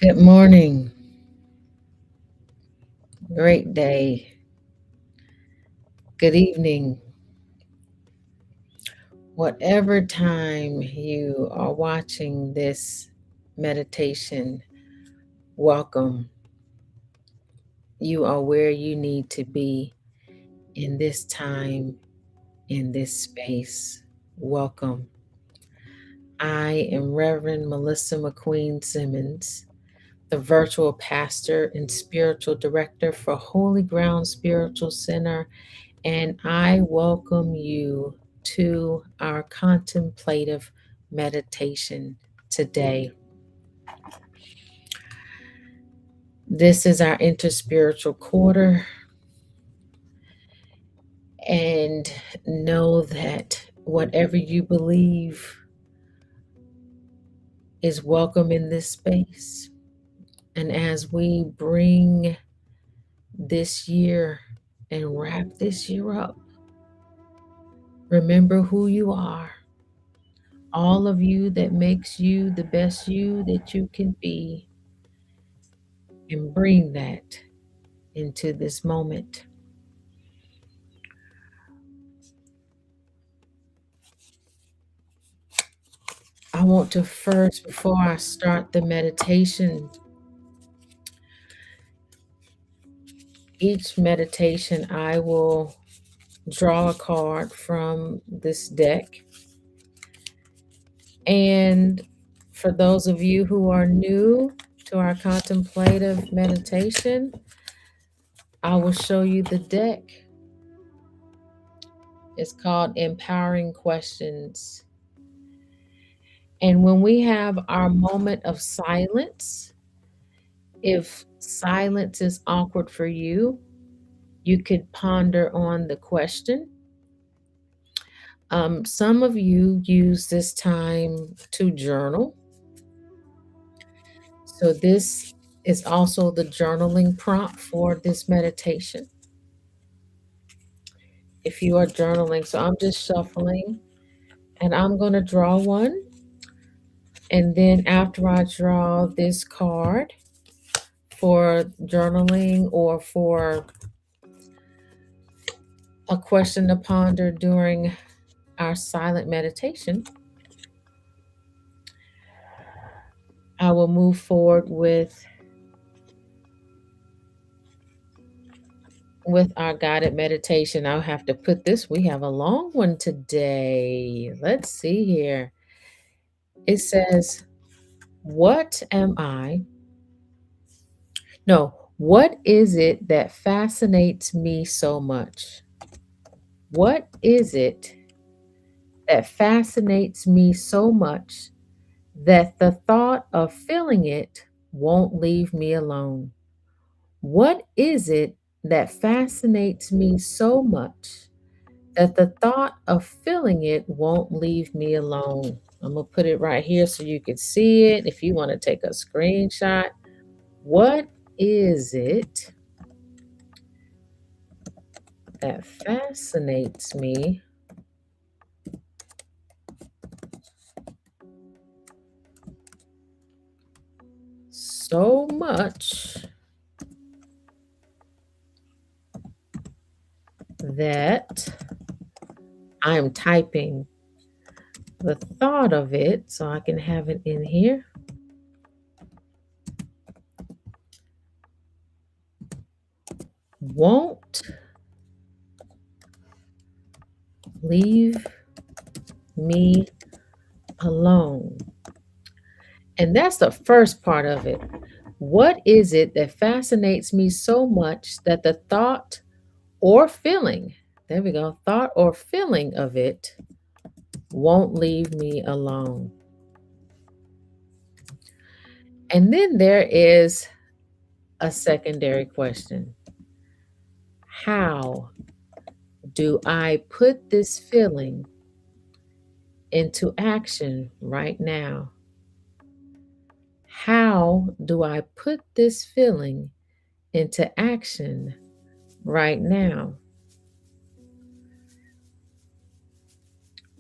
Good morning. Great day. Good evening. Whatever time you are watching this meditation, welcome. You are where you need to be in this time, in this space. Welcome. I am Reverend Melissa McQueen-Simmons, the virtual pastor and spiritual director for Holy Ground Spiritual Center, and I welcome you to our contemplative meditation today. This is our interspiritual quarter, and know that whatever you believe is welcome in this space. And as we bring this year and wrap this year up, remember who you are. All of you that makes you the best you that you can be, and bring that into this moment. I want to first, before I start the meditation, each meditation I will draw a card from this deck. And for those of you who are new to our contemplative meditation, I will show you the deck. It's called Empowering Questions. And when we have our moment of silence, if silence is awkward for you, you could ponder on the question. Some of you use this time to journal. So this is also the journaling prompt for this meditation. If you are journaling, so I'm just shuffling and I'm going to draw one. And then after I draw this card for journaling or for a question to ponder during our silent meditation, I will move forward with our guided meditation. I'll have to put this, we have a long one today. Let's see here. It says, what am I? No, what is it that fascinates me so much? What is it that fascinates me so much that the thought of feeling it won't leave me alone? What is it that fascinates me so much that the thought of feeling it won't leave me alone? I'm going to put it right here so you can see it if you want to take a screenshot. What is it that fascinates me so much that I'm typing the thought of it so I can have it in here? Won't leave me alone. And that's the first part of it. What is it that fascinates me so much that the thought or feeling, there we go, thought or feeling of it won't leave me alone? And then there is a secondary question. How do I put this feeling into action right now? How do I put this feeling into action right now?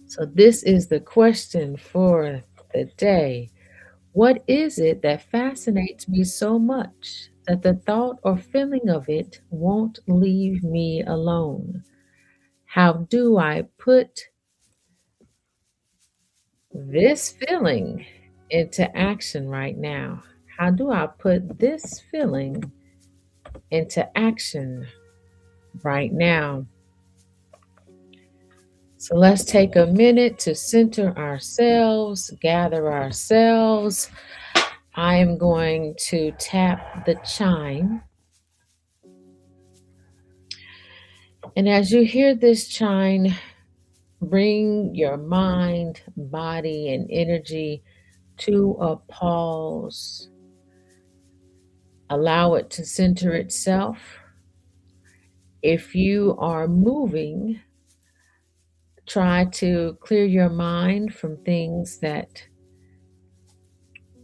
So this is the question for the day. What is it that fascinates me so much that the thought or feeling of it won't leave me alone? How do I put this feeling into action right now? How do I put this feeling into action right now? So let's take a minute to center ourselves, gather ourselves. I am going to tap the chime. And as you hear this chime, bring your mind, body, and energy to a pause. Allow it to center itself. If you are moving, try to clear your mind from things that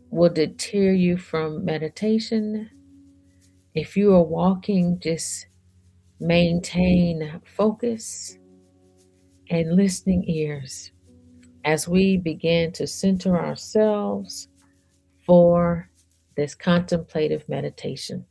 will deter you from meditation. If you are walking, just maintain focus and listening ears as we begin to center ourselves for this contemplative meditation.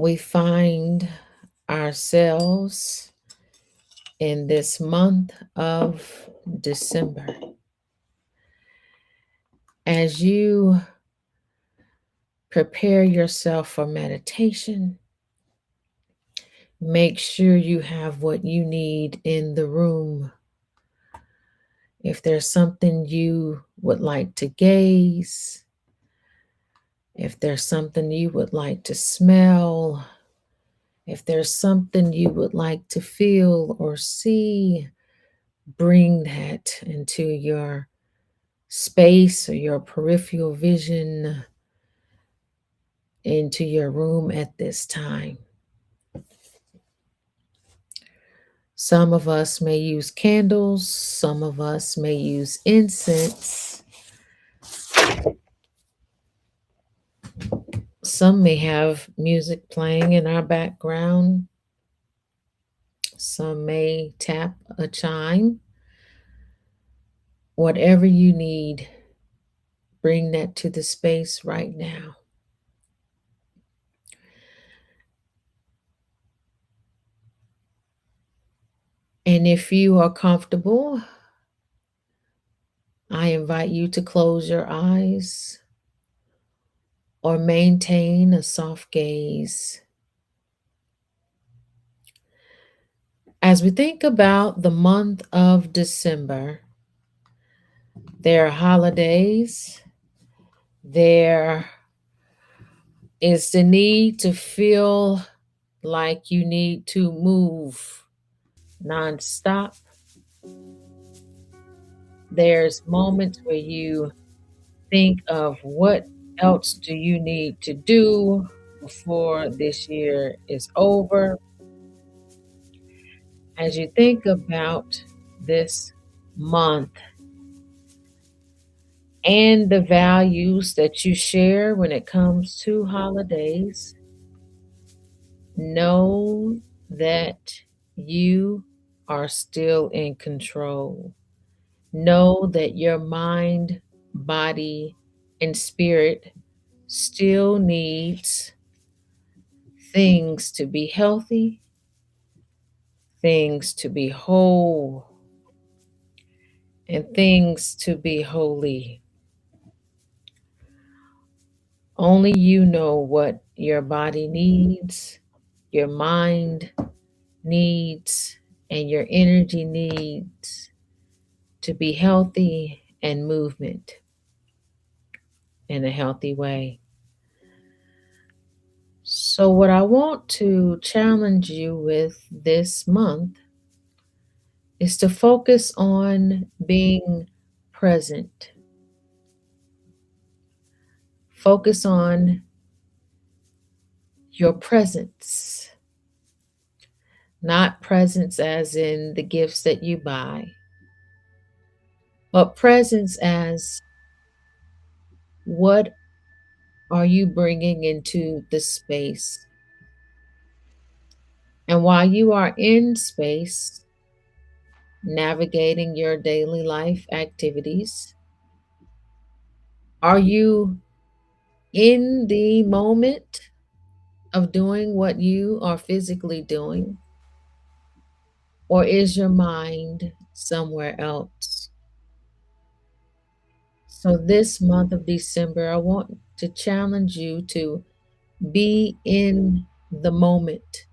We find ourselves in this month of December. As you prepare yourself for meditation, make sure you have what you need in the room. If there's something you would like to gaze, if there's something you would like to smell, if there's something you would like to feel or see, bring that into your space or your peripheral vision, into your room at this time. Some of us may use candles, some of us may use incense, some may have music playing in our background, some may tap a chime. Whatever you need, bring that to the space right now. And if you are comfortable, I invite you to close your eyes or maintain a soft gaze. As we think about the month of December, there are holidays, there is the need to feel like you need to move nonstop. There's moments where you think of what else do you need to do before this year is over. As you think about this month and the values that you share when it comes to holidays, know that you are still in control. Know that your mind, body, and spirit still needs things to be healthy, things to be whole, and things to be holy. Only you know what your body needs, your mind needs, and your energy needs to be healthy and movement. in a healthy way. So, what I want to challenge you with this month is to focus on being present. Focus on your presence, not presence as in the gifts that you buy, but presence as what are you bringing into the space. And while you are in space, navigating your daily life activities, are you in the moment of doing what you are physically doing? Or is your mind somewhere else? So, this month of December, I want to challenge you to be in the moment,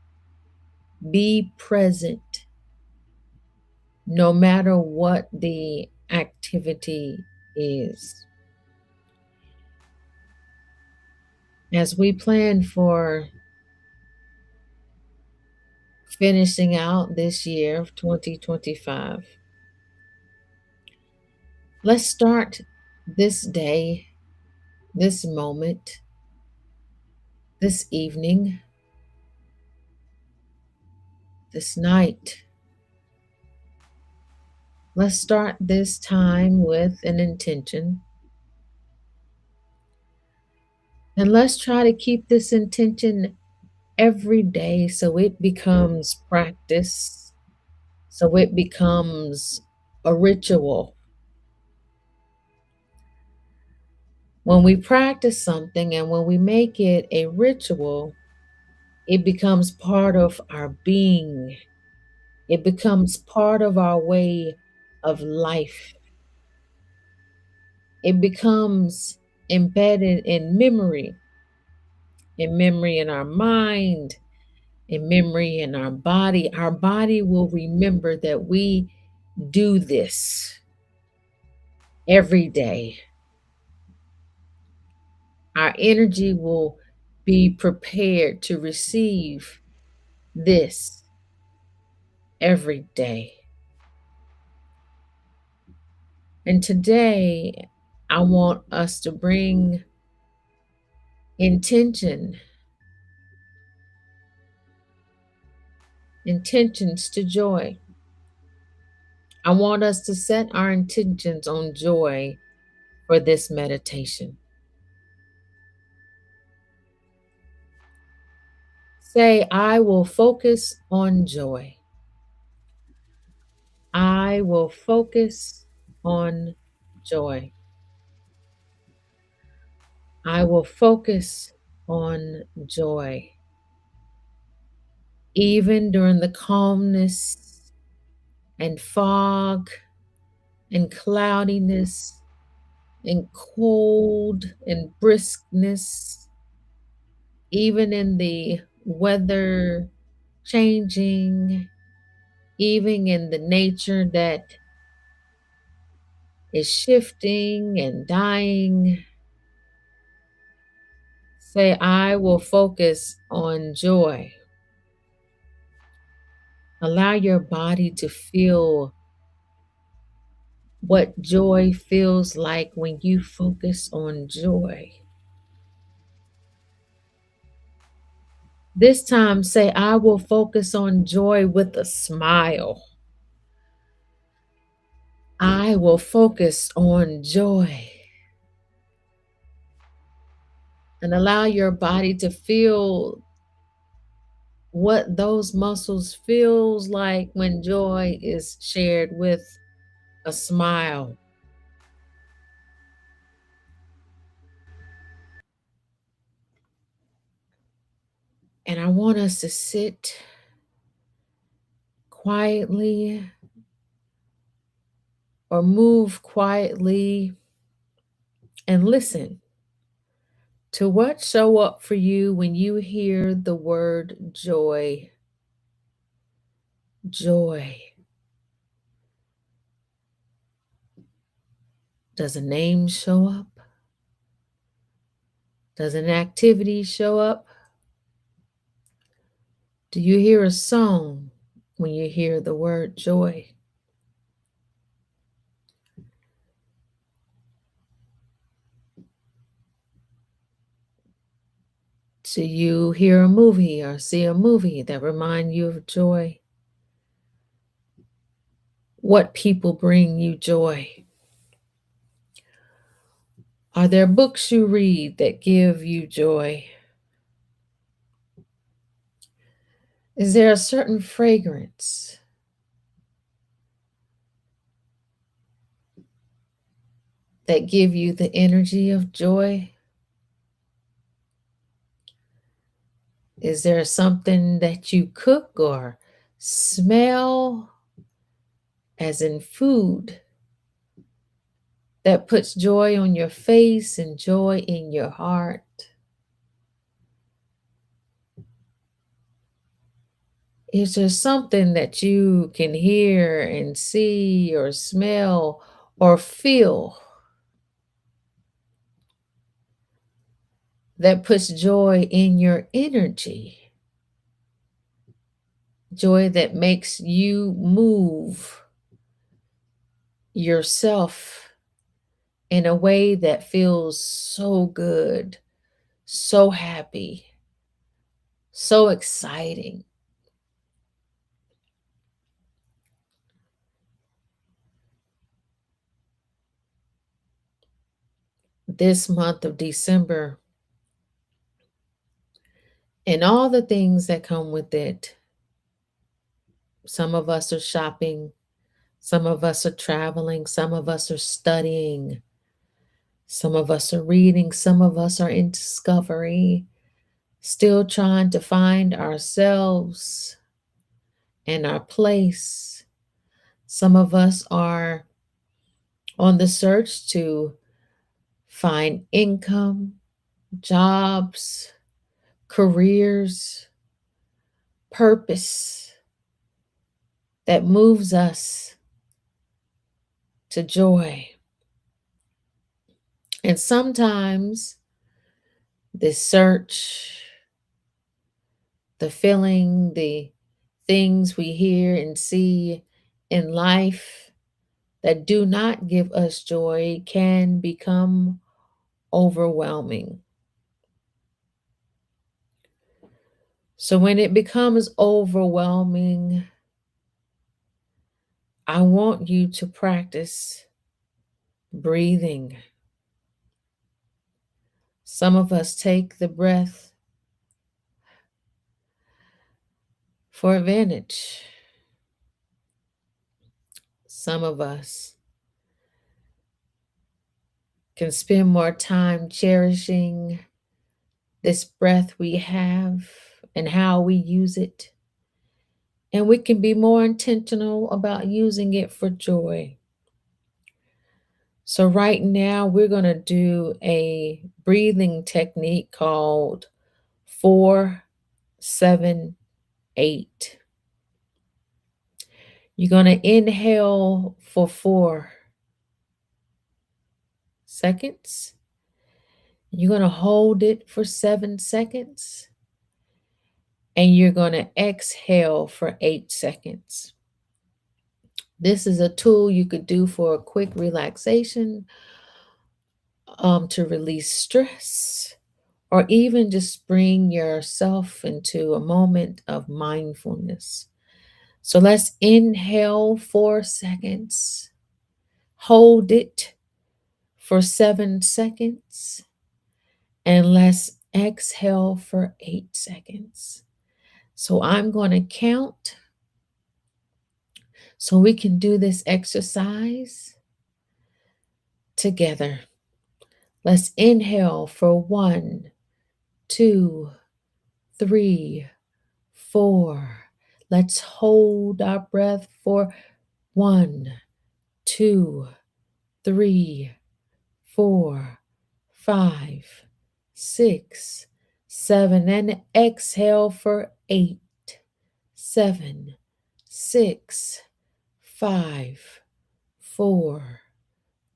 be present, no matter what the activity is. As we plan for finishing out this year of 2025, let's start this day, this moment, this evening, this night. Let's start this time with an intention. And let's try to keep this intention every day so it becomes practice, so it becomes a ritual. When we practice something and when we make it a ritual, it becomes part of our being. It becomes part of our way of life. It becomes embedded in memory in our mind, in memory in our body. Our body will remember that we do this every day. Our energy will be prepared to receive this every day. And today, I want us to bring intention, intentions to joy. I want us to set our intentions on joy for this meditation. Say, I will focus on joy. I will focus on joy. I will focus on joy. Even during the calmness and fog and cloudiness and cold and briskness, even in the weather changing, even in the nature that is shifting and dying. Say, I will focus on joy. Allow your body to feel what joy feels like when you focus on joy. This time, say, I will focus on joy with a smile. I will focus on joy. And allow your body to feel what those muscles feels like when joy is shared with a smile. And I want us to sit quietly or move quietly and listen to what show up for you when you hear the word joy. Joy. Does a name show up? Does an activity show up? Do you hear a song when you hear the word joy? Do you hear a movie or see a movie that remind you of joy? What people bring you joy? Are there books you read that give you joy? Is there a certain fragrance that give you the energy of joy? Is there something that you cook or smell, as in food, that puts joy on your face and joy in your heart? Is there something that you can hear and see or smell or feel that puts joy in your energy? Joy that makes you move yourself in a way that feels so good, so happy, so exciting. This month of December and all the things that come with it. Some of us are shopping, some of us are traveling, some of us are studying, some of us are reading, some of us are in discovery, still trying to find ourselves and our place. Some of us are on the search to find income, jobs, careers, purpose that moves us to joy. And sometimes this search, the feeling, the things we hear and see in life that do not give us joy can become overwhelming. So when it becomes overwhelming, I want you to practice breathing. Some of us take the breath for advantage. Some of us can spend more time cherishing this breath we have and how we use it. And we can be more intentional about using it for joy. So, right now, we're going to do a breathing technique called 4-7-8. You're going to inhale for 4 seconds. You're going to hold it for 7 seconds. And you're going to exhale for 8 seconds. This is a tool you could do for a quick relaxation, to release stress, or even just bring yourself into a moment of mindfulness. So let's inhale 4 seconds, hold it for 7 seconds, and let's exhale for 8 seconds. So I'm going to count so we can do this exercise together. Let's inhale for 1, 2, 3, 4. Let's hold our breath for 1, 2, 3, 4, 5, 6, 7, and exhale for 8, 7, 6, 5, 4,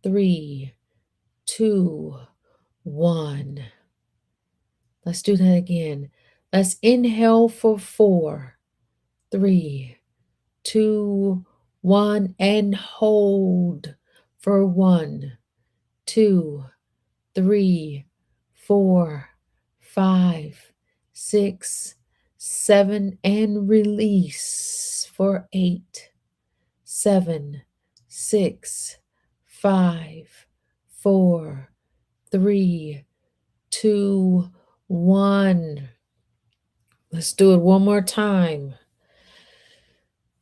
3, 2, 1. Let's do that again. Let's inhale for 4, 3, 2, 1, and hold for 1, 2, 3, 4, 5, 6, 7, and release for 8, 7, 6, 5, 4, 3, 2, 1. Let's do it one more time.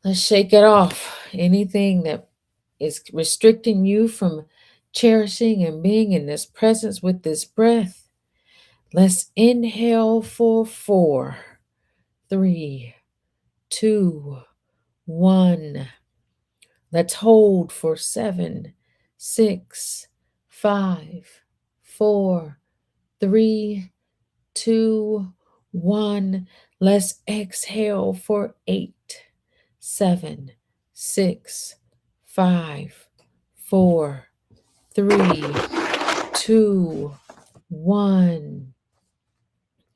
Let's shake it off. Anything that is restricting you from cherishing and being in this presence with this breath. Let's inhale for 4, 3, 2, 1. Let's hold for 7, 6, 5, 4, 3, 2, 1. Let's exhale for 8, 7, 6, 5, 4, 3, 2, 1.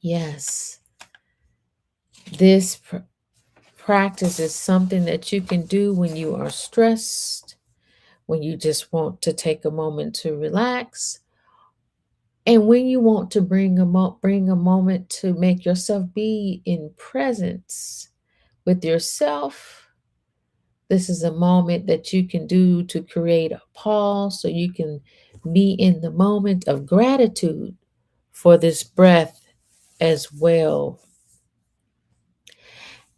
Yes, this practice is something that you can do when you are stressed, when you just want to take a moment to relax, and when you want to bring a moment to make yourself be in presence with yourself. This is a moment that you can do to create a pause so you can be in the moment of gratitude for this breath as well.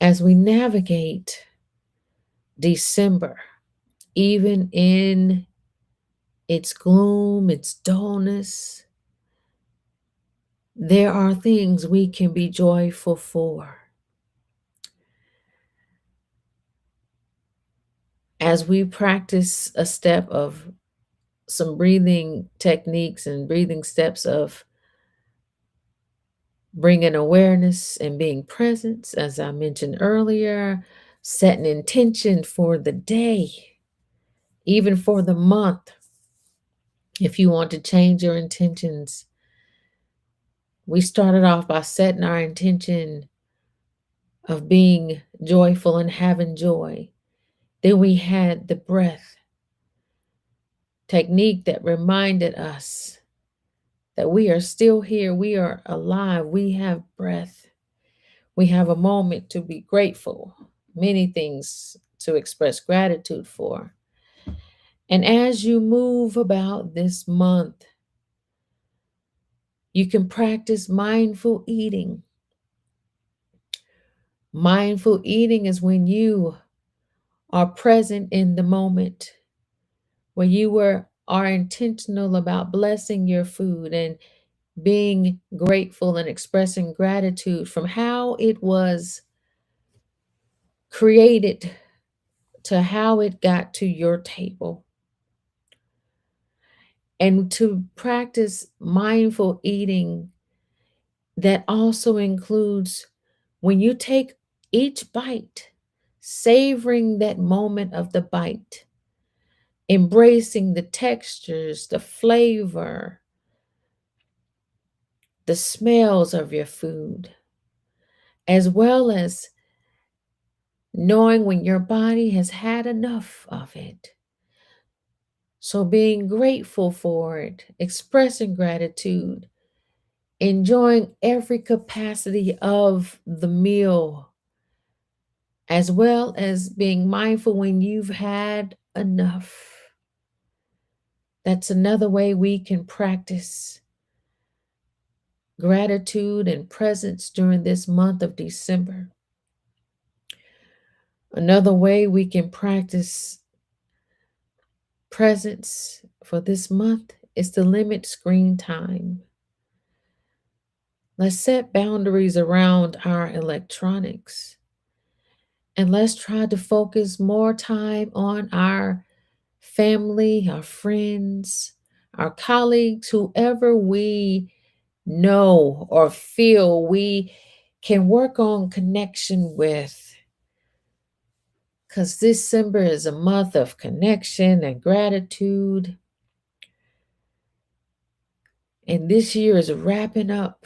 As we navigate December, even in its gloom, its dullness, there are things we can be joyful for. As we practice a step of some breathing techniques and breathing steps of bringing awareness and being present, as I mentioned earlier, setting intention for the day, even for the month. If you want to change your intentions, we started off by setting our intention of being joyful and having joy. Then we had the breath technique that reminded us that we are still here, we are alive, we have breath, we have a moment to be grateful, many things to express gratitude for. And as you move about this month, you can practice mindful eating. Mindful eating is when you are present in the moment, where are intentional about blessing your food and being grateful and expressing gratitude from how it was created to how it got to your table. And to practice mindful eating, that also includes when you take each bite, savoring that moment of the bite, embracing the textures, the flavor, the smells of your food, as well as knowing when your body has had enough of it. So being grateful for it, expressing gratitude, enjoying every capacity of the meal, as well as being mindful when you've had enough. That's another way we can practice gratitude and presence during this month of December. Another way we can practice presence for this month is to limit screen time. Let's set boundaries around our electronics. And let's try to focus more time on our family, our friends, our colleagues, whoever we know or feel we can work on connection with. Because December is a month of connection and gratitude. And this year is wrapping up.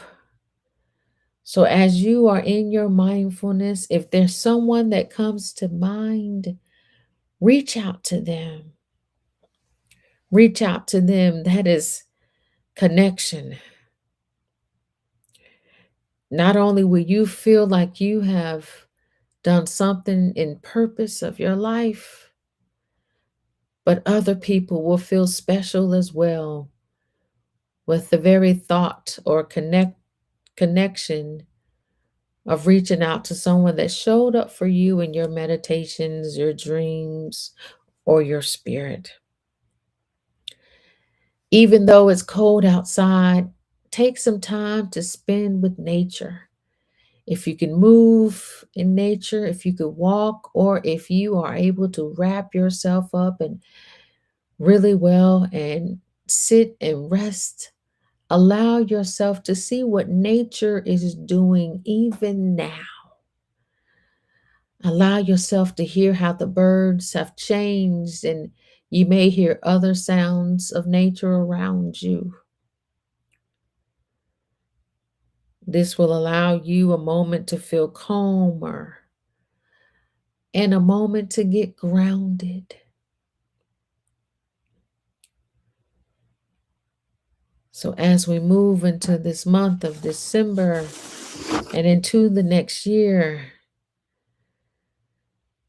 So, as you are in your mindfulness, if there's someone that comes to mind, reach out to them. Reach out to them. That is connection. Not only will you feel like you have done something in purpose of your life, but other people will feel special as well with the very thought or connection of reaching out to someone that showed up for you in your meditations, your dreams, or your spirit. Even though it's cold outside, take some time to spend with nature. If you can move in nature, if you could walk, or if you are able to wrap yourself up and really well and sit and rest, allow yourself to see what nature is doing even now. Allow yourself to hear how the birds have changed, and you may hear other sounds of nature around you. This will allow you a moment to feel calmer and a moment to get grounded. So, as we move into this month of December and into the next year,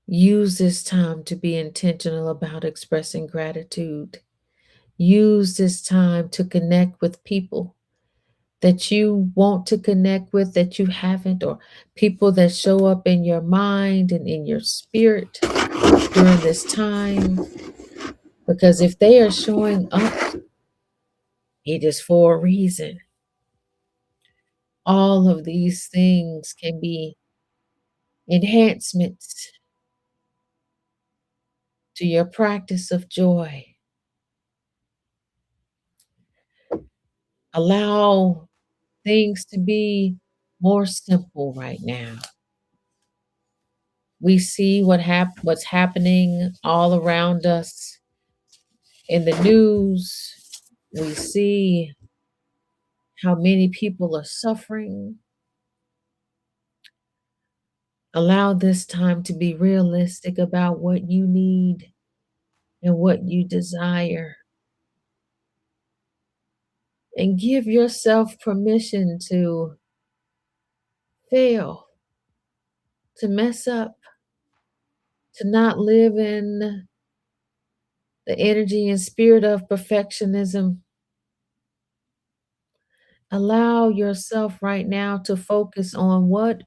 use this time to be intentional about expressing gratitude. Use this time to connect with people that you want to connect with that you haven't, or people that show up in your mind and in your spirit during this time. Because if they are showing up, it is for a reason. All of these things can be enhancements to your practice of joy. Allow things to be more simple right now. We see what's happening all around us in the news. We see how many people are suffering. Allow this time to be realistic about what you need and what you desire. And give yourself permission to fail, to mess up, to not live in the energy and spirit of perfectionism. Allow yourself right now to focus on what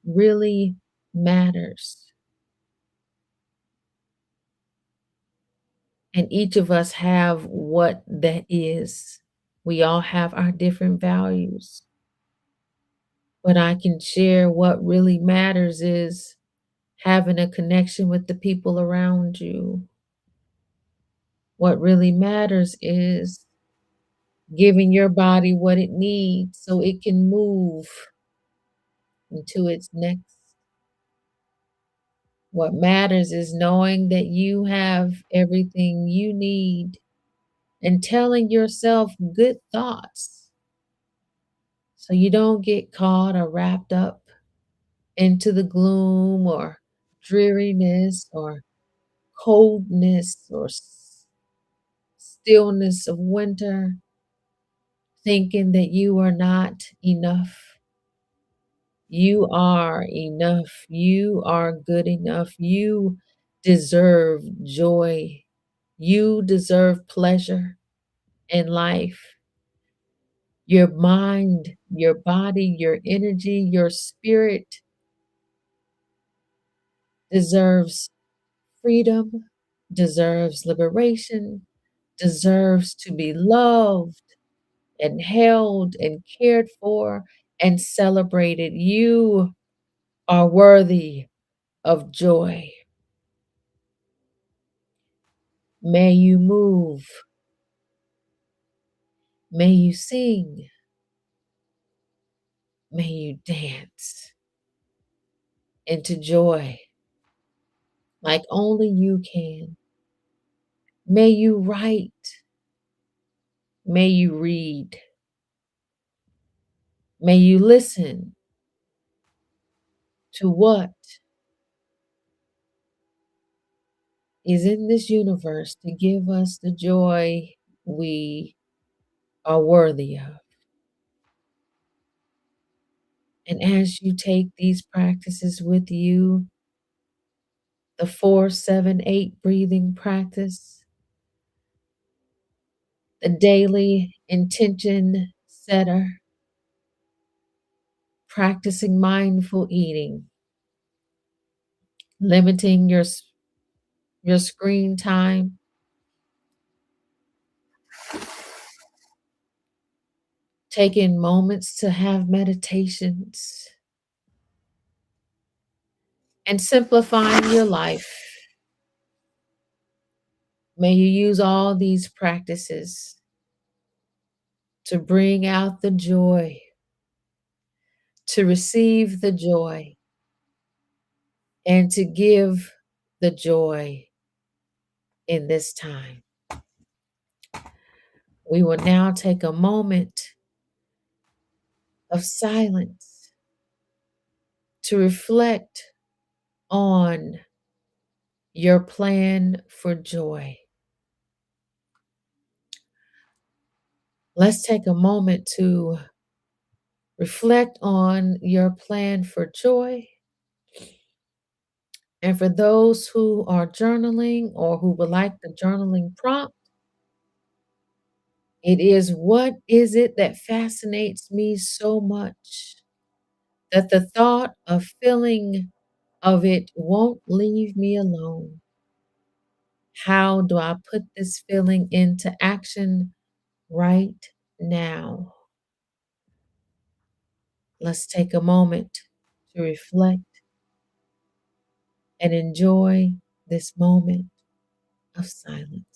really matters. And each of us have what that is. We all have our different values. But I can share what really matters is having a connection with the people around you. What really matters is giving your body what it needs so it can move into its next. What matters is knowing that you have everything you need and telling yourself good thoughts so you don't get caught or wrapped up into the gloom or dreariness or coldness or stillness of winter, thinking that you are not enough. You are enough. You are good enough. You deserve joy. You deserve pleasure in life. Your mind, your body, your energy, your spirit deserves freedom, deserves liberation, deserves to be loved and held and cared for and celebrated. You are worthy of joy. May you move. May you sing. May you dance into joy like only you can. May you write. May you read. May you listen. to what is in this universe to give us the joy we are worthy of. And as you take these practices with you, the 4-7-8 breathing practice, the daily intention setter, practicing mindful eating, limiting your screen time, taking moments to have meditations, and simplifying your life. May you use all these practices to bring out the joy, to receive the joy, and to give the joy in this time. We will now take a moment of silence to reflect on your plan for joy. Let's take a moment to reflect on your plan for joy. And for those who are journaling or who would like the journaling prompt, it is, what is it that fascinates me so much that the thought of feeling of it won't leave me alone? How do I put this feeling into action right now? Let's take a moment to reflect and enjoy this moment of silence.